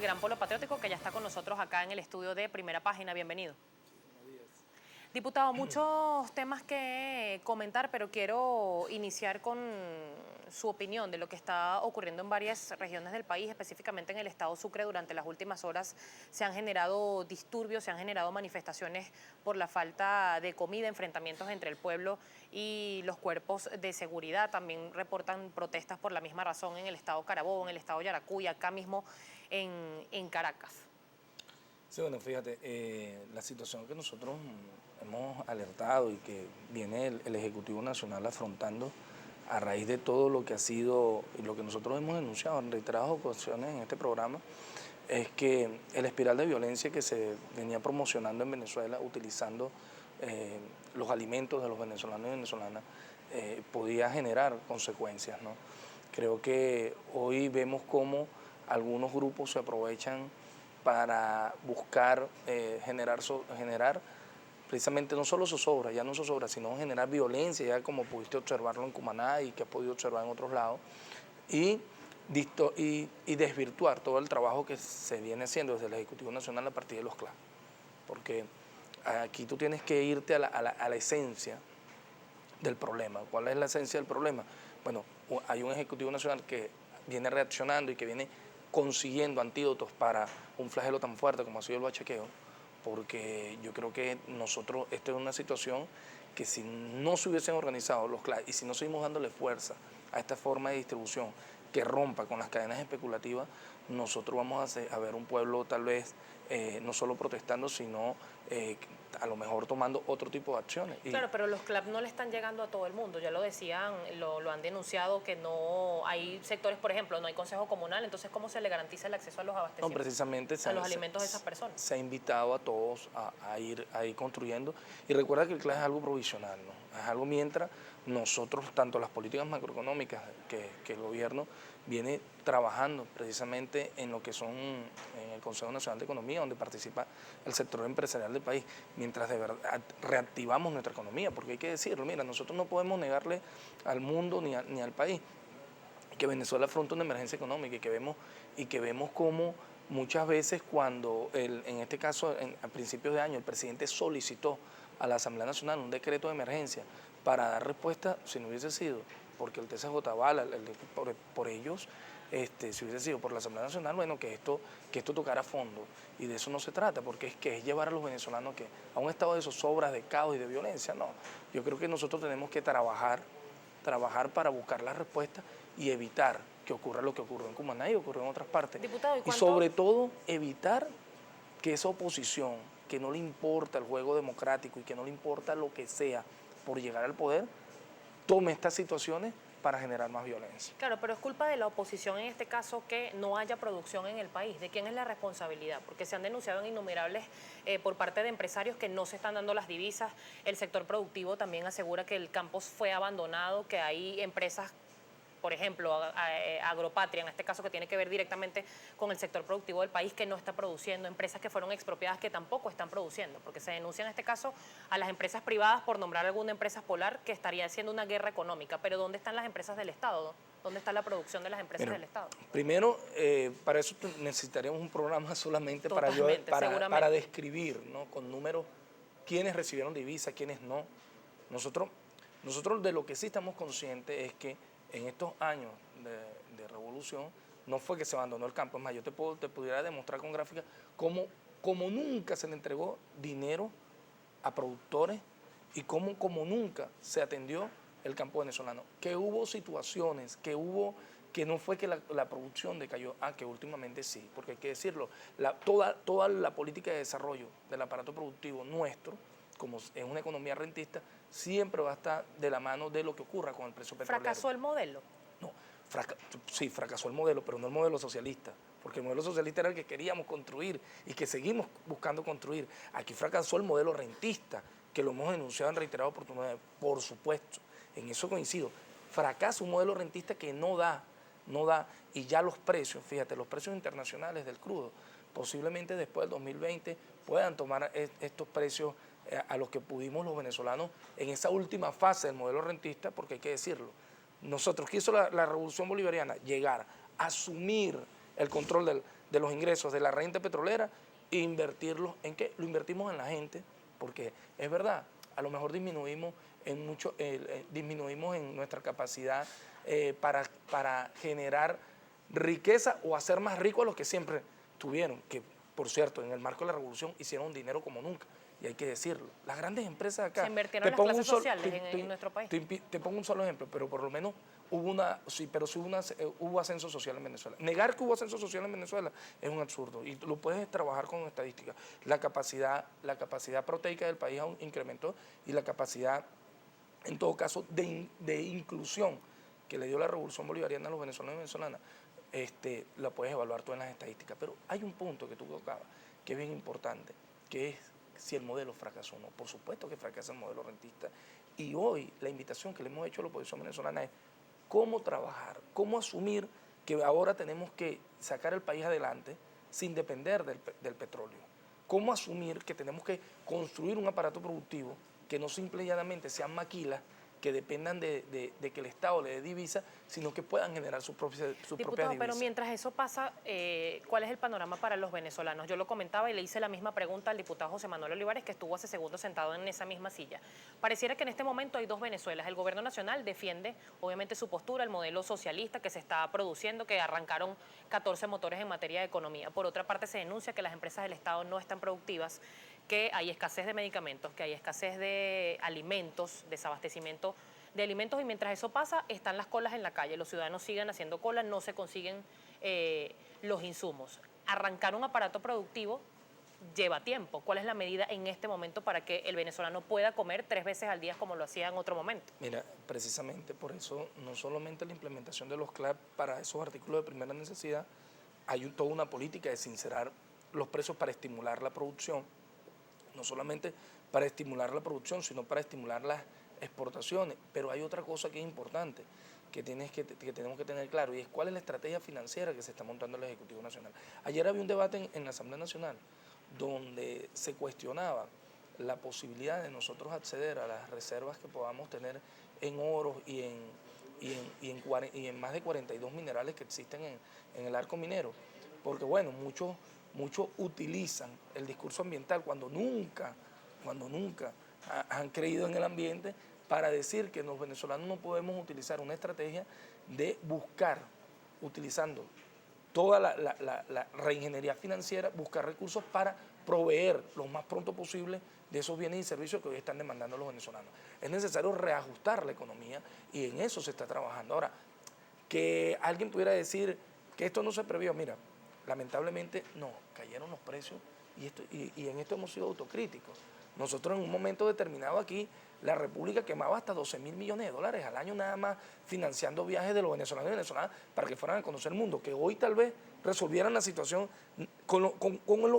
Gran Polo Patriótico, que ya está con nosotros acá en el estudio de Primera Página. Bienvenido. Diputado, muchos temas que comentar, pero quiero iniciar con su opinión de lo que está ocurriendo en varias regiones del país, específicamente en el estado Sucre. Durante las últimas horas se han generado disturbios, se han generado manifestaciones por la falta de comida, enfrentamientos entre el pueblo y los cuerpos de seguridad. También reportan protestas por la misma razón en el estado Carabobo, en el estado Yaracuy, acá mismo en Caracas. Sí, bueno, fíjate, la situación que nosotros hemos alertado y que viene el Ejecutivo Nacional afrontando a raíz de todo lo que ha sido y lo que nosotros hemos denunciado en reiteradas ocasiones en este programa, es que el espiral de violencia que se venía promocionando en Venezuela utilizando los alimentos de los venezolanos y venezolanas podía generar consecuencias, ¿no? Creo que hoy vemos cómo algunos grupos se aprovechan para buscar generar precisamente no solo zozobra, ya no zozobra, sino generar violencia, ya como pudiste observarlo en Cumaná y que has podido observar en otros lados, y desvirtuar todo el trabajo que se viene haciendo desde el Ejecutivo Nacional a partir de los CLAP. Porque aquí tú tienes que irte a la esencia del problema. ¿Cuál es la esencia del problema? Bueno, hay un Ejecutivo Nacional que viene reaccionando y que viene consiguiendo antídotos para un flagelo tan fuerte como ha sido el bachaqueo, porque yo creo que nosotros, esta es una situación que si no se hubiesen organizado los CLAP y si no seguimos dándole fuerza a esta forma de distribución que rompa con las cadenas especulativas, nosotros vamos a ver un pueblo tal vez no solo protestando, sino a lo mejor tomando otro tipo de acciones. Claro, pero los CLAP no le están llegando a todo el mundo, ya lo decían, lo han denunciado, que no hay sectores, por ejemplo, no hay consejo comunal, entonces ¿cómo se le garantiza el acceso a los abastecimientos? No, precisamente a los alimentos de esas personas. Se ha invitado a todos a ir construyendo, y recuerda que el CLAP es algo provisional, ¿no? Es algo mientras nosotros, tanto las políticas macroeconómicas que el gobierno viene trabajando precisamente en lo que son en el Consejo Nacional de Economía, donde participa el sector empresarial del país, mientras de verdad reactivamos nuestra economía, porque hay que decirlo, mira, nosotros no podemos negarle al mundo ni al país que Venezuela afronta una emergencia económica y que vemos cómo muchas veces cuando, en este caso, a principios de año, el presidente solicitó a la Asamblea Nacional un decreto de emergencia para dar respuesta, si no hubiese sido porque el TCJ avala por ellos, si hubiese sido por la Asamblea Nacional, bueno, que esto tocara a fondo, y de eso no se trata, porque es llevar a los venezolanos a un estado de zozobra, de caos y de violencia. No, yo creo que nosotros tenemos que trabajar para buscar las respuestas y evitar que ocurra lo que ocurrió en Cumaná y ocurrió en otras partes. Diputado, y sobre todo evitar que esa oposición, que no le importa el juego democrático y que no le importa lo que sea por llegar al poder, tome estas situaciones para generar más violencia. Claro, pero es culpa de la oposición en este caso que no haya producción en el país. ¿De quién es la responsabilidad? Porque se han denunciado en innumerables por parte de empresarios que no se están dando las divisas. El sector productivo también asegura que el campo fue abandonado, que hay empresas, por ejemplo, Agropatria, en este caso que tiene que ver directamente con el sector productivo del país, que no está produciendo, empresas que fueron expropiadas que tampoco están produciendo, porque se denuncia en este caso a las empresas privadas, por nombrar alguna empresa polar, que estaría haciendo una guerra económica. Pero ¿dónde están las empresas del Estado? ¿Dónde está la producción de las empresas del Estado? Primero, para eso necesitaríamos un programa solamente para describir, ¿no?, con números quiénes recibieron divisas, quiénes no. Nosotros de lo que sí estamos conscientes es que en estos años de revolución no fue que se abandonó el campo. Es más, yo te pudiera demostrar con gráficas como nunca se le entregó dinero a productores y como nunca se atendió el campo venezolano. Que hubo situaciones, que no fue que la producción decayó, que últimamente sí, porque hay que decirlo, toda la política de desarrollo del aparato productivo nuestro, como es una economía rentista, siempre va a estar de la mano de lo que ocurra con el precio petrolero. ¿Fracasó el modelo? No, sí, fracasó el modelo, pero no el modelo socialista, porque el modelo socialista era el que queríamos construir y que seguimos buscando construir. Aquí fracasó el modelo rentista, que lo hemos denunciado en reiteradas oportunidades, por supuesto, en eso coincido. Fracasa un modelo rentista que no da, y ya los precios, fíjate, los precios internacionales del crudo, posiblemente después del 2020 puedan tomar estos precios a los que pudimos los venezolanos en esa última fase del modelo rentista, porque hay que decirlo, nosotros, ¿qué hizo la revolución bolivariana? Llegar, asumir el control de los ingresos de la renta petrolera e invertirlos en qué, lo invertimos en la gente, porque es verdad, a lo mejor disminuimos en nuestra capacidad para generar riqueza o hacer más ricos a los que siempre tuvieron, que por cierto, en el marco de la revolución hicieron dinero como nunca, y hay que decirlo. Las grandes empresas acá... Se invirtieron las clases sociales en nuestro país. Te pongo un solo ejemplo, pero por lo menos hubo ascenso social en Venezuela. Negar que hubo ascenso social en Venezuela es un absurdo, y lo puedes trabajar con estadísticas. La capacidad proteica del país incrementó, y la capacidad, en todo caso, de inclusión que le dio la revolución bolivariana a los venezolanos y venezolanas, la puedes evaluar tú en las estadísticas. Pero hay un punto que tú tocabas que es bien importante, que es si el modelo fracasó o no. Por supuesto que fracasa el modelo rentista, y hoy la invitación que le hemos hecho a la oposición venezolana es cómo trabajar, cómo asumir que ahora tenemos que sacar el país adelante sin depender del petróleo, cómo asumir que tenemos que construir un aparato productivo que no simple y llanamente sean maquilas que dependan de que el Estado le dé divisa, sino que puedan generar sus propias divisas. Pero mientras eso pasa, ¿cuál es el panorama para los venezolanos? Yo lo comentaba y le hice la misma pregunta al diputado José Manuel Olivares, que estuvo hace segundos sentado en esa misma silla. Pareciera que en este momento hay dos Venezuelas. El gobierno nacional defiende, obviamente, su postura, el modelo socialista que se está produciendo, que arrancaron 14 motores en materia de economía. Por otra parte, se denuncia que las empresas del Estado no están productivas, que hay escasez de medicamentos, que hay escasez de alimentos, desabastecimiento de alimentos, y mientras eso pasa, están las colas en la calle. Los ciudadanos siguen haciendo colas, no se consiguen los insumos. Arrancar un aparato productivo lleva tiempo. ¿Cuál es la medida en este momento para que el venezolano pueda comer 3 veces al día como lo hacía en otro momento? Mira, precisamente por eso, no solamente la implementación de los CLAP para esos artículos de primera necesidad, hay toda una política de sincerar los precios para estimular la producción, no solamente para estimular la producción, sino para estimular las exportaciones. Pero hay otra cosa que es importante, que tenemos que tener claro, y es cuál es la estrategia financiera que se está montando el Ejecutivo Nacional. Ayer había un debate en la Asamblea Nacional donde se cuestionaba la posibilidad de nosotros acceder a las reservas que podamos tener en oro y en más de 42 minerales que existen en el arco minero. Porque bueno, muchos utilizan el discurso ambiental cuando nunca han creído en el ambiente, para decir que los venezolanos no podemos utilizar una estrategia de buscar, utilizando toda la reingeniería financiera, buscar recursos para proveer lo más pronto posible de esos bienes y servicios que hoy están demandando los venezolanos. Es necesario reajustar la economía, y en eso se está trabajando. Ahora, que alguien pudiera decir que esto no se previó, mira, lamentablemente no, cayeron los precios, y en esto hemos sido autocríticos. Nosotros en un momento determinado aquí, la República quemaba hasta 12.000 millones de dólares al año nada más financiando viajes de los venezolanos y venezolanas para que fueran a conocer el mundo, que hoy tal vez resolvieran la situación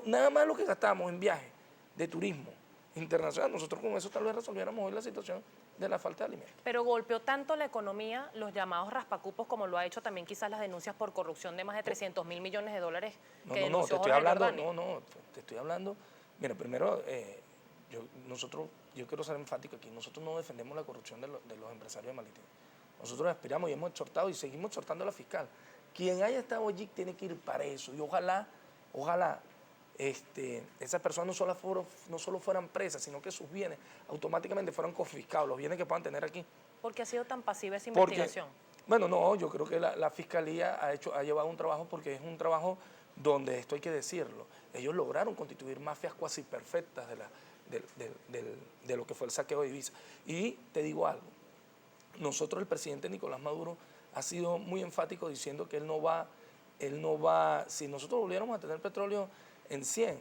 nada más lo que gastábamos en viajes de turismo internacional. Nosotros con eso tal vez resolviéramos hoy la situación de la falta de alimentos. Pero golpeó tanto la economía los llamados raspacupos, como lo ha hecho también quizás las denuncias por corrupción de más de 300.000 millones de dólares que denunció Jorge Jordani. Te estoy hablando, mira, primero, yo quiero ser enfático aquí, nosotros no defendemos la corrupción de los empresarios de Malitín. Nosotros aspiramos y hemos exhortado y seguimos exhortando a la fiscal. Quien haya estado allí tiene que ir para eso, y ojalá esas personas no solo fueran presas, sino que sus bienes automáticamente fueran confiscados, los bienes que puedan tener aquí. ¿Por qué ha sido tan pasiva esa investigación? Bueno, no, yo creo que la Fiscalía ha llevado un trabajo, porque es un trabajo donde, esto hay que decirlo, ellos lograron constituir mafias cuasi perfectas de lo que fue el saqueo de divisas. Y te digo algo, el presidente Nicolás Maduro ha sido muy enfático diciendo que él no va, si nosotros volviéramos a tener petróleo en 100,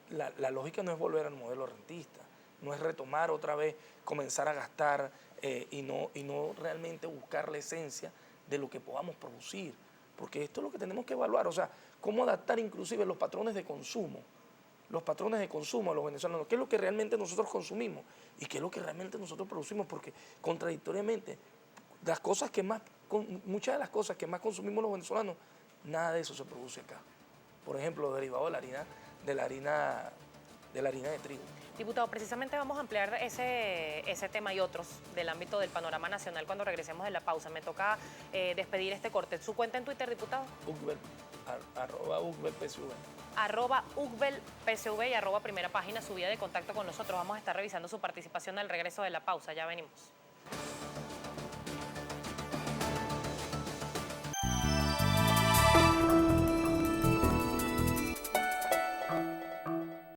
la lógica no es volver al modelo rentista, no es retomar otra vez, comenzar a gastar y no realmente buscar la esencia de lo que podamos producir, porque esto es lo que tenemos que evaluar, o sea, cómo adaptar inclusive los patrones de consumo a los venezolanos, qué es lo que realmente nosotros consumimos y qué es lo que realmente nosotros producimos, porque contradictoriamente muchas de las cosas que más consumimos los venezolanos, nada de eso se produce acá. Por ejemplo, derivado de la harina de trigo. Diputado, precisamente vamos a ampliar ese tema y otros del ámbito del panorama nacional cuando regresemos de la pausa. Me toca despedir este corte. ¿Su cuenta en Twitter, diputado? arroba UCBELPSV. Arroba UCBELPSV y arroba Primera Página, su vía de contacto con nosotros. Vamos a estar revisando su participación al regreso de la pausa. Ya venimos.